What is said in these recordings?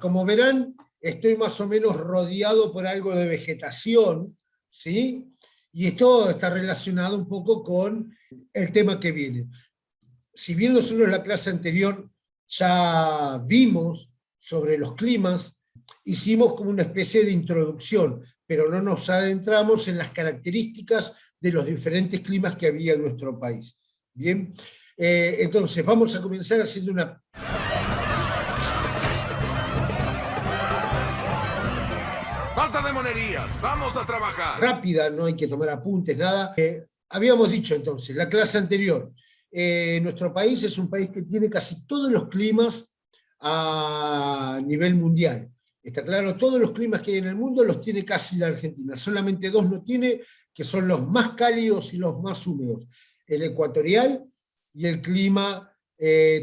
como verán, estoy más o menos rodeado por algo de vegetación, ¿sí? Y esto está relacionado un poco con el tema que viene. Si bien nosotros en la clase anterior ya vimos sobre los climas, hicimos como una especie de introducción, pero no nos adentramos en las características de los diferentes climas que había en nuestro país. Bien, entonces vamos a comenzar haciendo una... ¡Basta de monerías! ¡Vamos a trabajar! Rápida, no hay que tomar apuntes, nada. Habíamos dicho entonces, la clase anterior, nuestro país es un país que tiene casi todos los climas a nivel mundial. Está claro, todos los climas que hay en el mundo los tiene casi la Argentina, solamente dos no tiene, que son los más cálidos y los más húmedos, el ecuatorial y el clima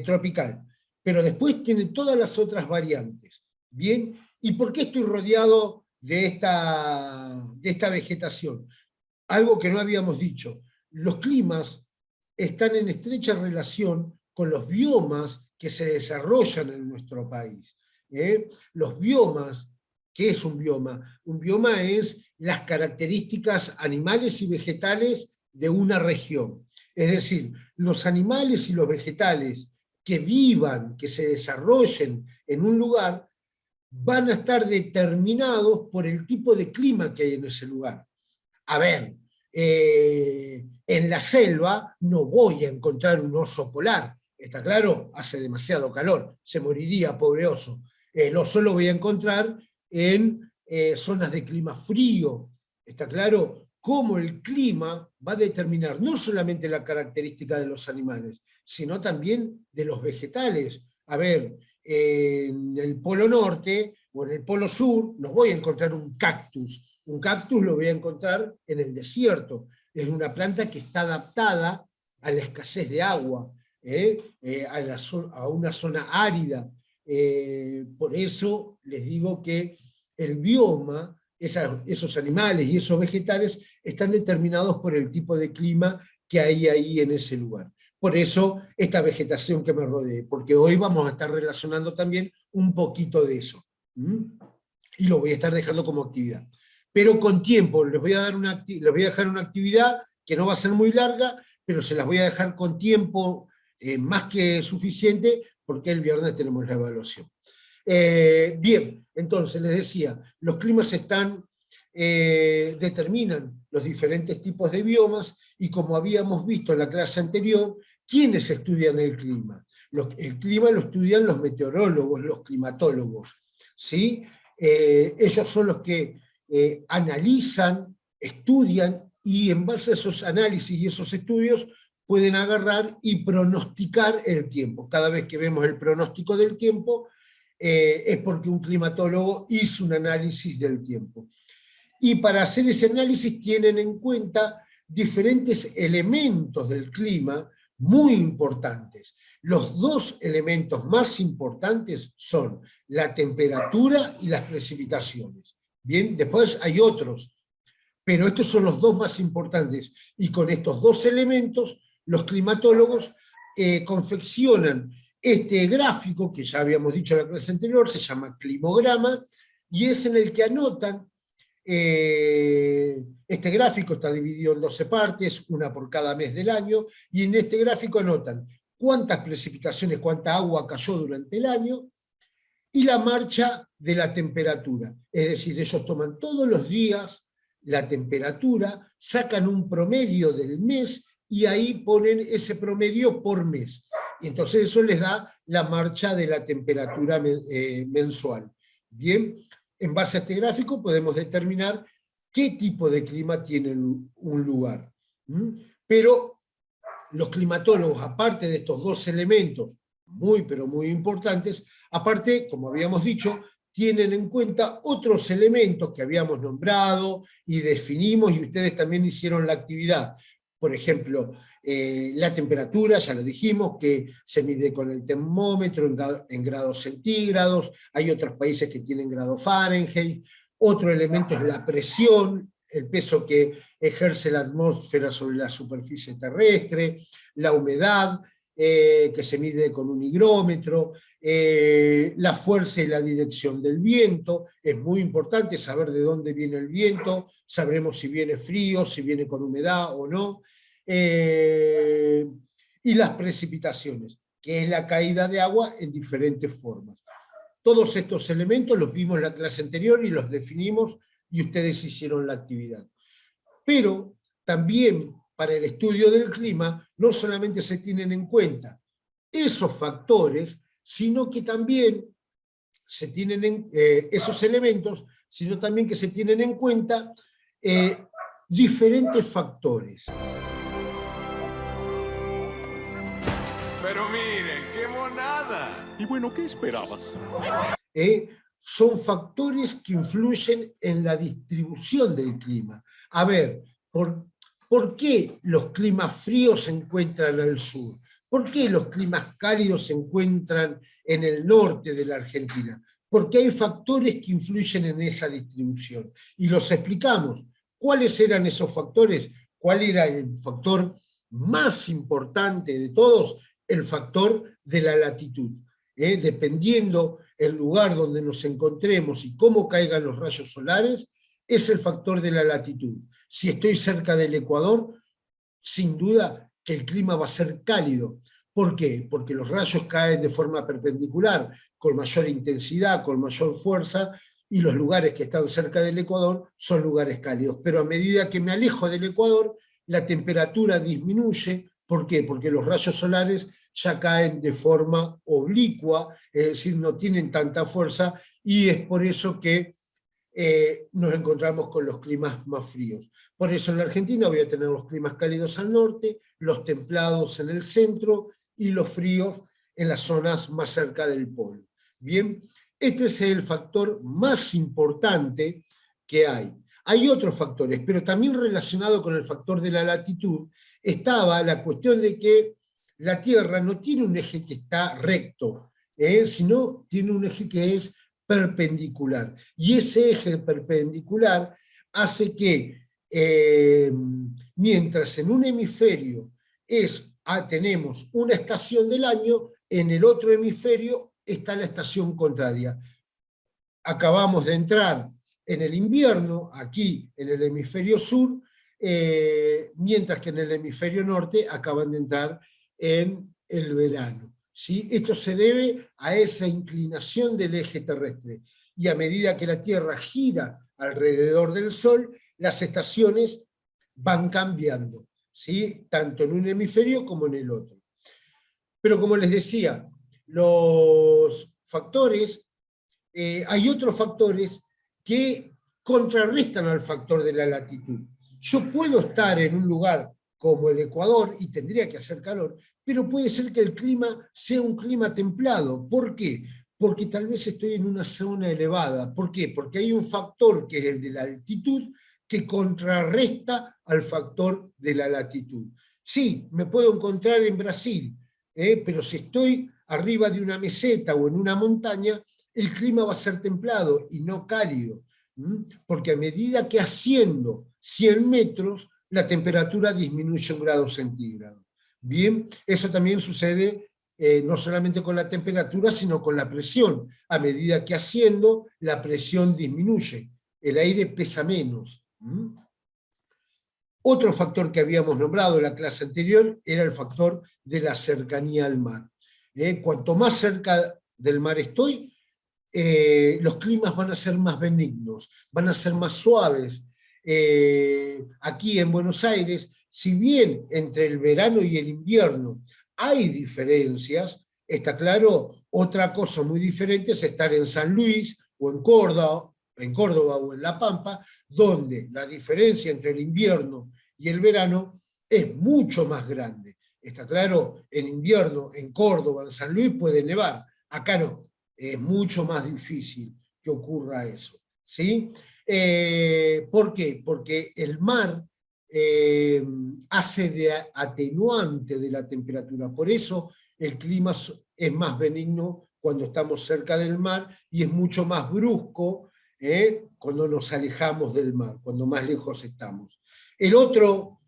tropical. Pero después tiene todas las otras variantes. Bien, ¿y por qué estoy rodeado de esta vegetación? Algo que no habíamos dicho. Los climas están en estrecha relación con los biomas que se desarrollan en nuestro país. Los biomas, ¿qué es un bioma? Un bioma es las características animales y vegetales de una región. Es decir, los animales y los vegetales que vivan, que se desarrollen en un lugar, van a estar determinados por el tipo de clima que hay en ese lugar. A ver, en la selva no voy a encontrar un oso polar, ¿está claro? Hace demasiado calor, se moriría, pobre oso. El oso lo voy a encontrar en zonas de clima frío, ¿está claro? Cómo el clima va a determinar no solamente la característica de los animales, sino también de los vegetales. A ver, en el Polo Norte o en el Polo Sur no voy a encontrar un cactus. Un cactus lo voy a encontrar en el desierto. Es una planta que está adaptada a la escasez de agua, a una zona árida. Por eso les digo que el bioma, esos animales y esos vegetales están determinados por el tipo de clima que hay ahí en ese lugar. Por eso esta vegetación que me rodee, porque hoy vamos a estar relacionando también un poquito de eso. Y lo voy a estar dejando como actividad. Pero con tiempo, les voy a dejar una actividad que no va a ser muy larga, pero se las voy a dejar con tiempo más que suficiente, porque el viernes tenemos la evaluación. Bien, entonces les decía, los climas determinan los diferentes tipos de biomas, y como habíamos visto en la clase anterior, ¿quiénes estudian el clima? El clima lo estudian los meteorólogos, los climatólogos, ¿sí? Ellos son los que analizan, estudian, y en base a esos análisis y esos estudios pueden agarrar y pronosticar el tiempo. Cada vez que vemos el pronóstico del tiempo, es porque un climatólogo hizo un análisis del tiempo. Y para hacer ese análisis tienen en cuenta diferentes elementos del clima muy importantes. Los dos elementos más importantes son la temperatura y las precipitaciones. Bien, después hay otros, pero estos son los dos más importantes. Y con estos dos elementos, los climatólogos confeccionan este gráfico, que ya habíamos dicho en la clase anterior, se llama climograma, y es en el que anotan, este gráfico está dividido en 12 partes, una por cada mes del año, y en este gráfico anotan cuántas precipitaciones, cuánta agua cayó durante el año, y la marcha de la temperatura. Es decir, ellos toman todos los días la temperatura, sacan un promedio del mes, y ahí ponen ese promedio por mes. Y entonces eso les da la marcha de la temperatura mensual. Bien, en base a este gráfico podemos determinar qué tipo de clima tiene un lugar. Pero los climatólogos, aparte de estos dos elementos muy, pero muy importantes, aparte, como habíamos dicho, tienen en cuenta otros elementos que habíamos nombrado y definimos, y ustedes también hicieron la actividad. Por ejemplo, la temperatura, ya lo dijimos, que se mide con el termómetro en grados centígrados. Hay otros países que tienen grado Fahrenheit. Otro elemento es la presión, el peso que ejerce la atmósfera sobre la superficie terrestre, la humedad, que se mide con un higrómetro, la fuerza y la dirección del viento. Es muy importante saber de dónde viene el viento, sabremos si viene frío, si viene con humedad o no. Y las precipitaciones, que es la caída de agua en diferentes formas. Todos estos elementos los vimos en la clase anterior y los definimos y ustedes hicieron la actividad. Pero también para el estudio del clima no solamente se tienen en cuenta esos factores, sino que también se tienen esos elementos, sino también que se tienen en cuenta diferentes factores. Pero miren, qué monada. Y bueno, ¿qué esperabas? Son factores que influyen en la distribución del clima. A ver, ¿por qué los climas fríos se encuentran al sur? ¿Por qué los climas cálidos se encuentran en el norte de la Argentina? Porque hay factores que influyen en esa distribución. Y los explicamos. ¿Cuáles eran esos factores? ¿Cuál era el factor más importante de todos? El factor de la latitud. Dependiendo el lugar donde nos encontremos y cómo caigan los rayos solares, es el factor de la latitud. Si estoy cerca del Ecuador, sin duda que el clima va a ser cálido. ¿Por qué? Porque los rayos caen de forma perpendicular, con mayor intensidad, con mayor fuerza, y los lugares que están cerca del Ecuador son lugares cálidos. Pero a medida que me alejo del Ecuador, la temperatura disminuye. ¿Por qué? Porque los rayos solares ya caen de forma oblicua, es decir, no tienen tanta fuerza, y es por eso que nos encontramos con los climas más fríos. Por eso en la Argentina voy a tener los climas cálidos al norte, los templados en el centro y los fríos en las zonas más cerca del polo. Bien, este es el factor más importante que hay. Hay otros factores, pero también relacionado con el factor de la latitud, estaba la cuestión de que la Tierra no tiene un eje que está recto, sino tiene un eje que es perpendicular. Y ese eje perpendicular hace que, mientras en un hemisferio tenemos una estación del año, en el otro hemisferio está la estación contraria. Acabamos de entrar en el invierno, aquí en el hemisferio sur, mientras que en el hemisferio norte acaban de entrar en el verano. ¿Sí? Esto se debe a esa inclinación del eje terrestre. Y a medida que la Tierra gira alrededor del Sol, las estaciones van cambiando, ¿sí? Tanto en un hemisferio como en el otro. Pero como les decía, los factores, hay otros factores que contrarrestan al factor de la latitud. Yo puedo estar en un lugar como el Ecuador y tendría que hacer calor, pero puede ser que el clima sea un clima templado. ¿Por qué? Porque tal vez estoy en una zona elevada. ¿Por qué? Porque hay un factor que es el de la altitud que contrarresta al factor de la latitud. Sí, me puedo encontrar en Brasil, pero si estoy arriba de una meseta o en una montaña, el clima va a ser templado y no cálido, porque a medida que asciendo 100 metros, la temperatura disminuye 1 grado centígrado. Bien, eso también sucede no solamente con la temperatura, sino con la presión. A medida que asciendo, la presión disminuye, el aire pesa menos. Otro factor que habíamos nombrado en la clase anterior era el factor de la cercanía al mar. Cuanto más cerca del mar estoy, los climas van a ser más benignos, van a ser más suaves. Aquí en Buenos Aires, si bien entre el verano y el invierno hay diferencias, está claro, otra cosa muy diferente es estar en San Luis o en Córdoba o en La Pampa, donde la diferencia entre el invierno y el verano es mucho más grande. Está claro, en invierno en Córdoba, en San Luis puede nevar, acá no, es mucho más difícil que ocurra eso, ¿sí? ¿Por qué? Porque el mar hace de atenuante de la temperatura, por eso el clima es más benigno cuando estamos cerca del mar y es mucho más brusco cuando nos alejamos del mar, cuando más lejos estamos. El otro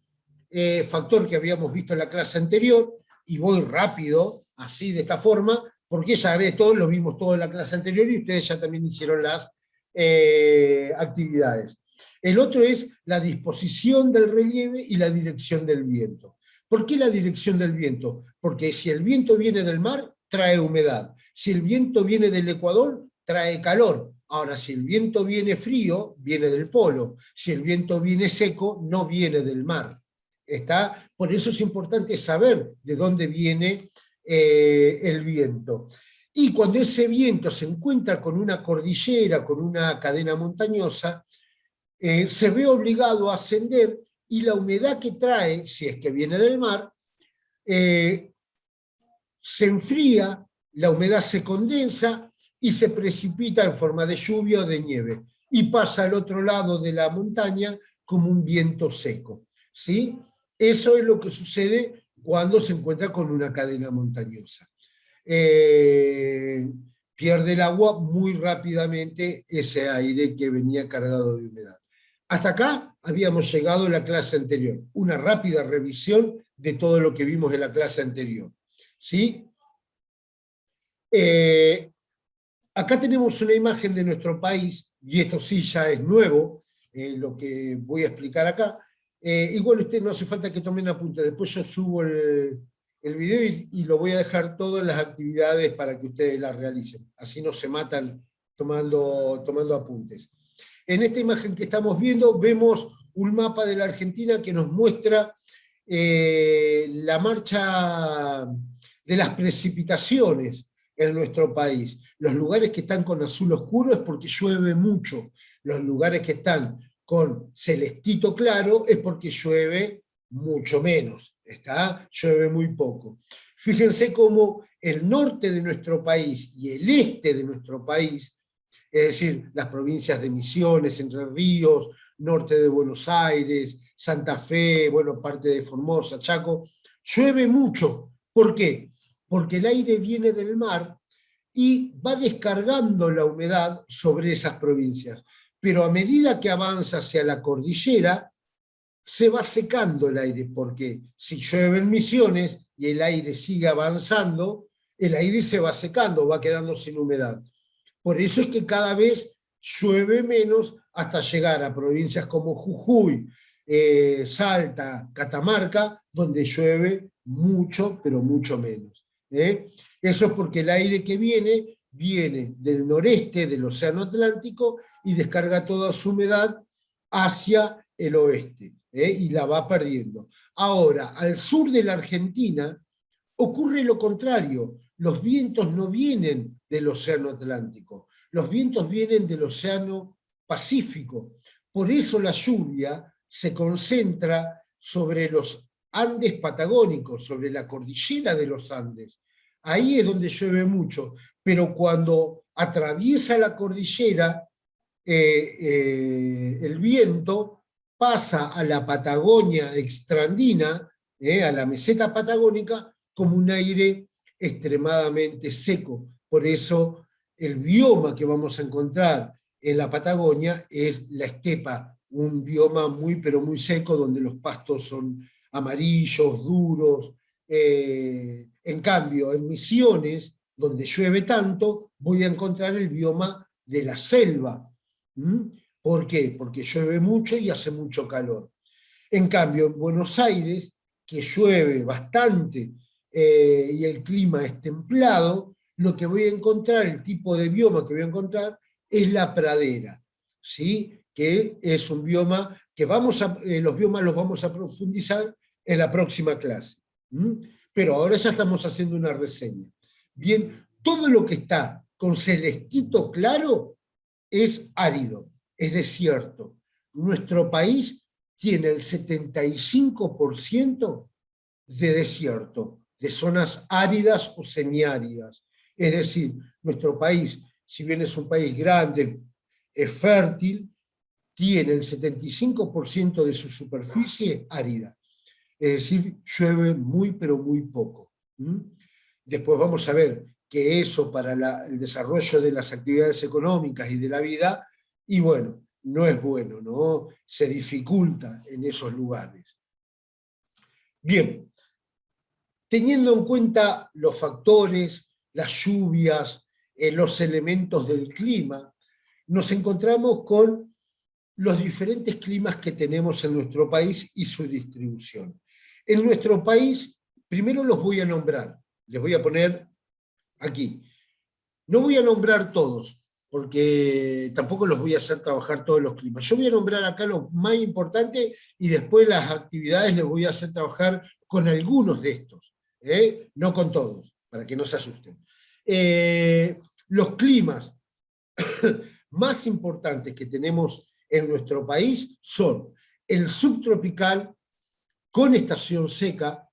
factor que habíamos visto en la clase anterior y voy rápido, así de esta forma, porque ya ve todo, lo vimos todo en la clase anterior y ustedes ya también hicieron las actividades. El otro es la disposición del relieve y la dirección del viento. ¿Por qué la dirección del viento? Porque si el viento viene del mar, trae humedad. Si el viento viene del Ecuador, trae calor. Ahora, si el viento viene frío, viene del polo. Si el viento viene seco, no viene del mar. ¿Está? Por eso es importante saber de dónde viene el viento. Y cuando ese viento se encuentra con una cordillera, con una cadena montañosa, se ve obligado a ascender y la humedad que trae, si es que viene del mar, se enfría, la humedad se condensa y se precipita en forma de lluvia o de nieve y pasa al otro lado de la montaña como un viento seco. ¿Sí? Eso es lo que sucede cuando se encuentra con una cadena montañosa. Pierde el agua muy rápidamente ese aire que venía cargado de humedad. Hasta acá habíamos llegado en la clase anterior. Una rápida revisión de todo lo que vimos en la clase anterior. ¿Sí? Acá tenemos una imagen de nuestro país, y esto sí ya es nuevo, lo que voy a explicar acá. Igual ustedes no hace falta que tomen apuntes, después yo subo el video y lo voy a dejar todo en las actividades para que ustedes las realicen. Así no se matan tomando apuntes. En esta imagen que estamos viendo vemos un mapa de la Argentina que nos muestra la marcha de las precipitaciones en nuestro país. Los lugares que están con azul oscuro es porque llueve mucho. Los lugares que están con celestito claro es porque llueve mucho menos. Llueve muy poco. Fíjense cómo el norte de nuestro país y el este de nuestro país, es decir, las provincias de Misiones, Entre Ríos, norte de Buenos Aires, Santa Fe, bueno, parte de Formosa, Chaco, llueve mucho. ¿Por qué? Porque el aire viene del mar y va descargando la humedad sobre esas provincias. Pero a medida que avanza hacia la cordillera, se va secando el aire, porque si llueve en Misiones y el aire sigue avanzando, el aire se va secando, va quedando sin humedad. Por eso es que cada vez llueve menos hasta llegar a provincias como Jujuy, Salta, Catamarca, donde llueve mucho, pero mucho menos. Eso es porque el aire que viene del noreste del Océano Atlántico y descarga toda su humedad hacia el oeste, y la va perdiendo. Ahora, al sur de la Argentina ocurre lo contrario. Los vientos no vienen del Océano Atlántico, los vientos vienen del Océano Pacífico. Por eso la lluvia se concentra sobre los Andes patagónicos, sobre la cordillera de los Andes. Ahí es donde llueve mucho, pero cuando atraviesa la cordillera, el viento pasa a la Patagonia extraandina, a la meseta patagónica, como un aire extremadamente seco. Por eso el bioma que vamos a encontrar en la Patagonia es la estepa, un bioma muy pero muy seco, donde los pastos son amarillos, duros. En cambio, en Misiones, donde llueve tanto, voy a encontrar el bioma de la selva. ¿Por qué? Porque llueve mucho y hace mucho calor. En cambio, en Buenos Aires, que llueve bastante y el clima es templado, lo que voy a encontrar, el tipo de bioma que voy a encontrar, es la pradera, ¿sí? Que es un bioma que los biomas los vamos a profundizar en la próxima clase. Pero ahora ya estamos haciendo una reseña. Bien, todo lo que está con celestito claro es árido, es desierto. Nuestro país tiene el 75% de desierto, de zonas áridas o semiáridas. Es decir, nuestro país, si bien es un país grande, es fértil, tiene el 75% de su superficie árida. Es decir, llueve muy, pero muy poco. Después vamos a ver que eso para el desarrollo de las actividades económicas y de la vida, y bueno, no es bueno, ¿no? Se dificulta en esos lugares. Bien, teniendo en cuenta los factores, las lluvias, los elementos del clima, nos encontramos con los diferentes climas que tenemos en nuestro país y su distribución. En nuestro país, primero los voy a nombrar, les voy a poner aquí. No voy a nombrar todos, porque tampoco los voy a hacer trabajar todos los climas. Yo voy a nombrar acá los más importantes y después las actividades les voy a hacer trabajar con algunos de estos, no con todos, para que no se asusten. Los climas más importantes que tenemos en nuestro país son el subtropical con estación seca.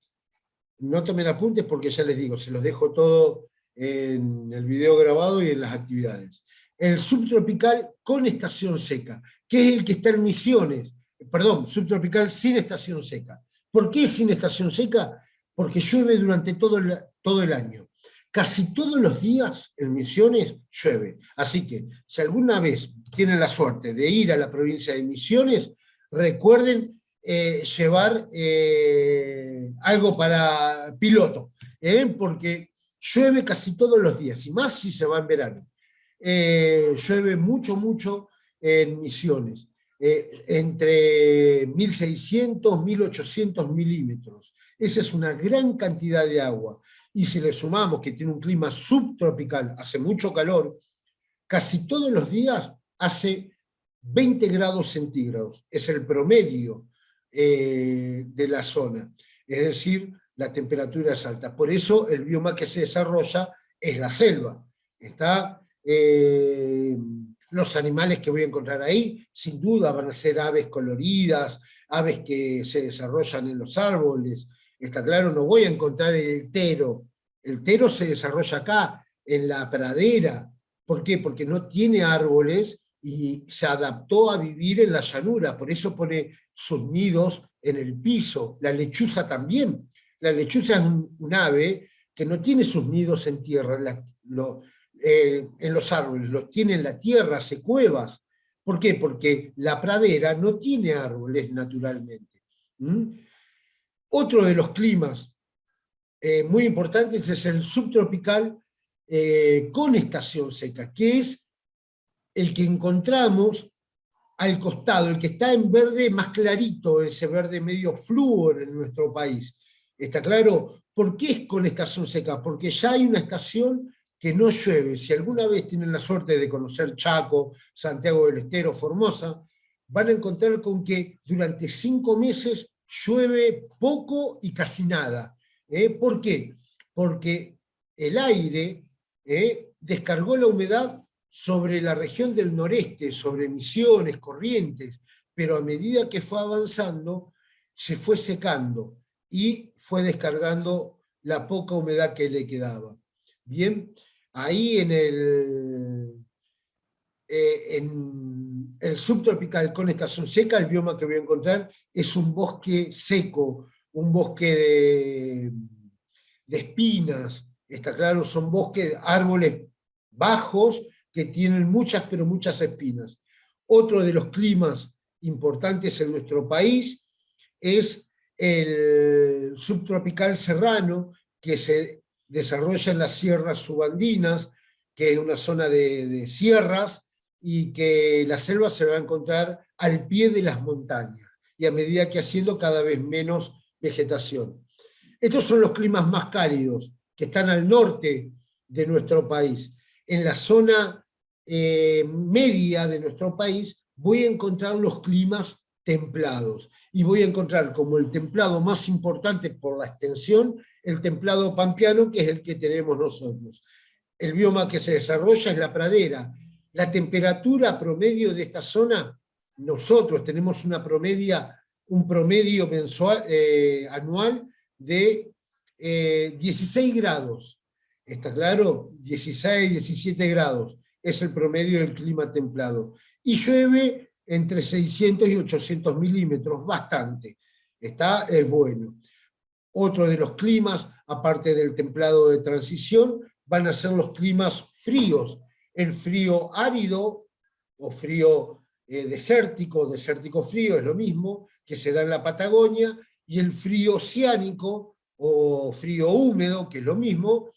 No tomen apuntes porque ya les digo, se los dejo todo en el video grabado y en las actividades. El subtropical con estación seca, que es el que está en Misiones, perdón, subtropical sin estación seca. ¿Por qué sin estación seca? Porque llueve durante todo el año. Casi todos los días en Misiones llueve. Así que, si alguna vez tienen la suerte de ir a la provincia de Misiones, recuerden llevar algo para piloto, porque llueve casi todos los días, y más si se va en verano. Llueve mucho, mucho en Misiones, entre 1.600, 1.800 milímetros. Esa es una gran cantidad de agua. Y si le sumamos que tiene un clima subtropical, hace mucho calor, casi todos los días hace 20 grados centígrados. Es el promedio de la zona. Es decir, la temperatura es alta. Por eso el bioma que se desarrolla es la selva. Está, los animales que voy a encontrar ahí, sin duda van a ser aves coloridas, aves que se desarrollan en los árboles. Está claro, no voy a encontrar el tero. El tero se desarrolla acá, en la pradera. ¿Por qué? Porque no tiene árboles y se adaptó a vivir en la llanura. Por eso pone sus nidos en el piso. La lechuza también. La lechuza es un ave que no tiene sus nidos en tierra, en los árboles, los tiene en la tierra, hace cuevas. ¿Por qué? Porque la pradera no tiene árboles naturalmente. Otro de los climas muy importantes es el subtropical con estación seca, que es el que encontramos al costado, el que está en verde más clarito, ese verde medio flúor en nuestro país. ¿Está claro? ¿Por qué es con estación seca? Porque ya hay una estación que no llueve. Si alguna vez tienen la suerte de conocer Chaco, Santiago del Estero, Formosa, van a encontrar con que durante 5 meses llueve poco y casi nada. ¿Por qué? Porque el aire descargó la humedad sobre la región del noreste, sobre Misiones, Corrientes, pero a medida que fue avanzando, se fue secando y fue descargando la poca humedad que le quedaba. Bien, ahí en el subtropical con estación seca, el bioma que voy a encontrar es un bosque seco, un bosque de espinas, está claro, son bosques, árboles bajos que tienen muchas, pero muchas espinas. Otro de los climas importantes en nuestro país es el subtropical serrano, que se desarrolla en las sierras subandinas, que es una zona de sierras, y que la selva se va a encontrar al pie de las montañas, y a medida que haciendo cada vez menos vegetación. Estos son los climas más cálidos, que están al norte de nuestro país. En la zona media de nuestro país voy a encontrar los climas templados, y voy a encontrar como el templado más importante por la extensión, el templado pampeano, que es el que tenemos nosotros. El bioma que se desarrolla es la pradera. La temperatura promedio de esta zona, nosotros tenemos un promedio mensual, anual de 16 grados. ¿Está claro? 16, 17 grados es el promedio del clima templado. Y llueve entre 600 y 800 milímetros, bastante. Es bueno. Otro de los climas, aparte del templado de transición, van a ser los climas fríos. El frío árido o frío desértico frío es lo mismo, que se da en la Patagonia, y el frío oceánico o frío húmedo, que es lo mismo,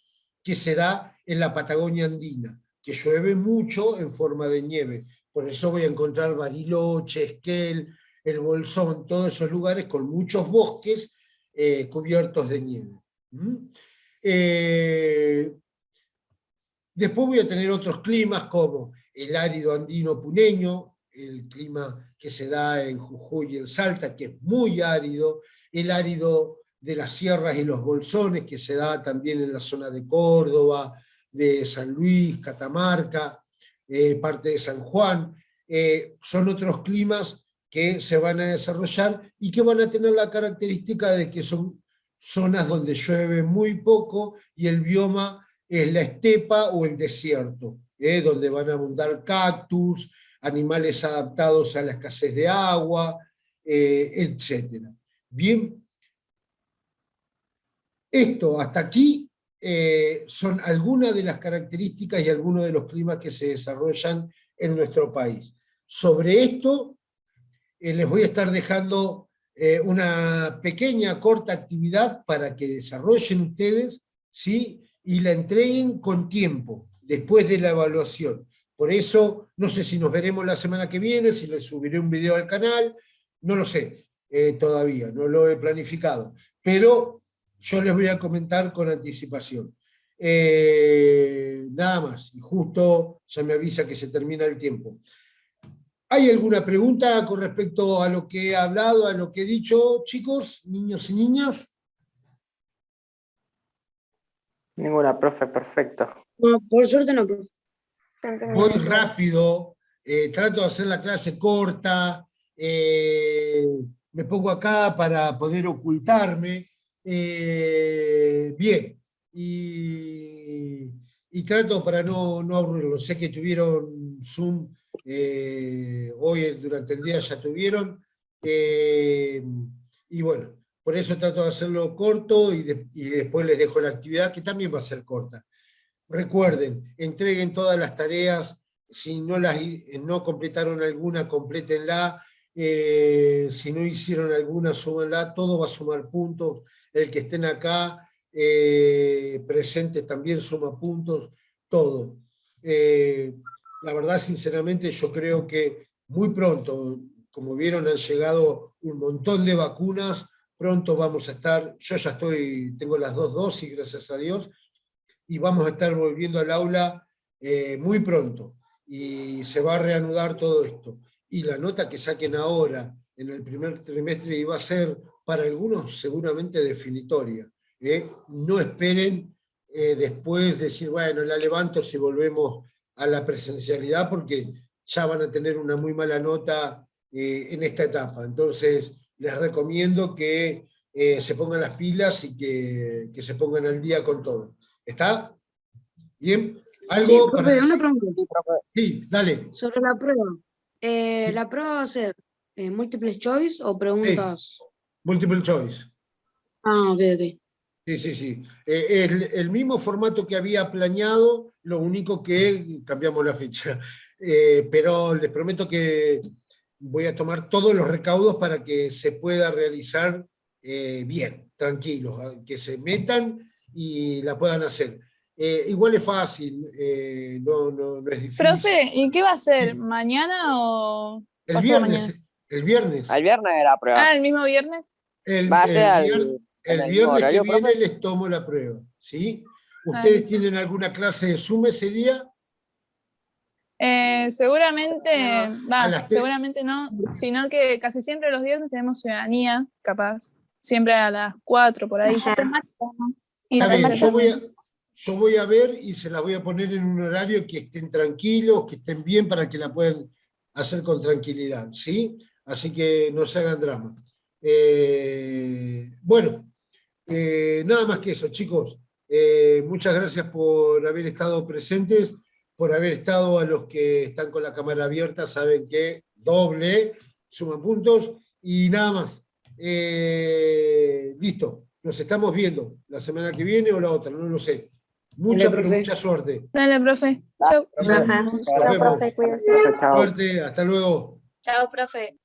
que se da en la Patagonia andina, que llueve mucho en forma de nieve. Por eso voy a encontrar Bariloche, Esquel, el Bolsón, todos esos lugares con muchos bosques cubiertos de nieve. Después voy a tener otros climas como el árido andino puneño, el clima que se da en Jujuy y en Salta, que es muy árido, el árido de las sierras y los bolsones, que se da también en la zona de Córdoba, de San Luis, Catamarca, parte de San Juan. Son otros climas que se van a desarrollar y que van a tener la característica de que son zonas donde llueve muy poco y el bioma es la estepa o el desierto, donde van a abundar cactus, animales adaptados a la escasez de agua, etc. Bien, esto hasta aquí son algunas de las características y algunos de los climas que se desarrollan en nuestro país. Sobre esto les voy a estar dejando una pequeña, corta actividad para que desarrollen ustedes, ¿sí? Y la entreguen con tiempo, después de la evaluación. Por eso, no sé si nos veremos la semana que viene, si les subiré un video al canal, no lo sé todavía, no lo he planificado, pero yo les voy a comentar con anticipación. Nada más, y justo ya me avisa que se termina el tiempo. ¿Hay alguna pregunta con respecto a lo que he hablado, a lo que he dicho, chicos, niños y niñas? Ninguna, profe, perfecto. No, por suerte no, profe. Voy rápido, trato de hacer la clase corta, me pongo acá para poder ocultarme, bien, y trato para no aburrirlo. Sé que tuvieron Zoom, hoy durante el día ya tuvieron, y bueno, por eso trato de hacerlo corto y después les dejo la actividad que también va a ser corta. Recuerden, entreguen todas las tareas, si no completaron alguna, complétenla, si no hicieron alguna, súbanla, todo va a sumar puntos, el que estén acá presentes también suma puntos, todo. La verdad, sinceramente, yo creo que muy pronto, como vieron, han llegado un montón de vacunas, pronto vamos a estar, yo ya tengo las 2 dosis, gracias a Dios, y vamos a estar volviendo al aula muy pronto, y se va a reanudar todo esto. Y la nota que saquen ahora, en el primer trimestre, iba a ser para algunos seguramente definitoria. No esperen después decir, bueno, la levanto si volvemos a la presencialidad, porque ya van a tener una muy mala nota en esta etapa. Entonces, les recomiendo que se pongan las pilas y que se pongan al día con todo. ¿Está? ¿Bien? ¿Algo Sí, profe, una pregunta. Sí, dale. Sobre la prueba. ¿La prueba va a ser múltiples choice o preguntas? Multiple choice. Ah, ok. Sí. Es el mismo formato que había planeado, lo único que cambiamos la fecha. Pero les prometo que voy a tomar todos los recaudos para que se pueda realizar bien, tranquilos, que se metan y la puedan hacer. Igual es fácil, no es difícil. Profe, ¿y qué va a ser? Sí. ¿Mañana o El pasado viernes. mañana? El viernes. Al viernes era prueba. Ah, ¿el mismo viernes? Va a ser El viernes que viene les tomo la prueba, ¿sí? ¿Ustedes tienen alguna clase de Zoom ese día? Seguramente, seguramente no, sino que casi siempre los viernes tenemos ciudadanía, capaz, siempre a las 4 por ahí. Y Está bien, también yo voy a ver y se la voy a poner en un horario que estén tranquilos, que estén bien para que la puedan hacer con tranquilidad, ¿sí? Así que no se hagan drama. Bueno, nada más que eso, chicos. Muchas gracias por haber estado presentes, por haber estado. A los que están con la cámara abierta saben que doble, suman puntos y nada más. Listo, nos estamos viendo la semana que viene o la otra, no lo sé. Mucha suerte. Dale, profe. Chau. Nos vemos. Chao, profe, cuídense. Suerte, hasta luego. Chao, profe.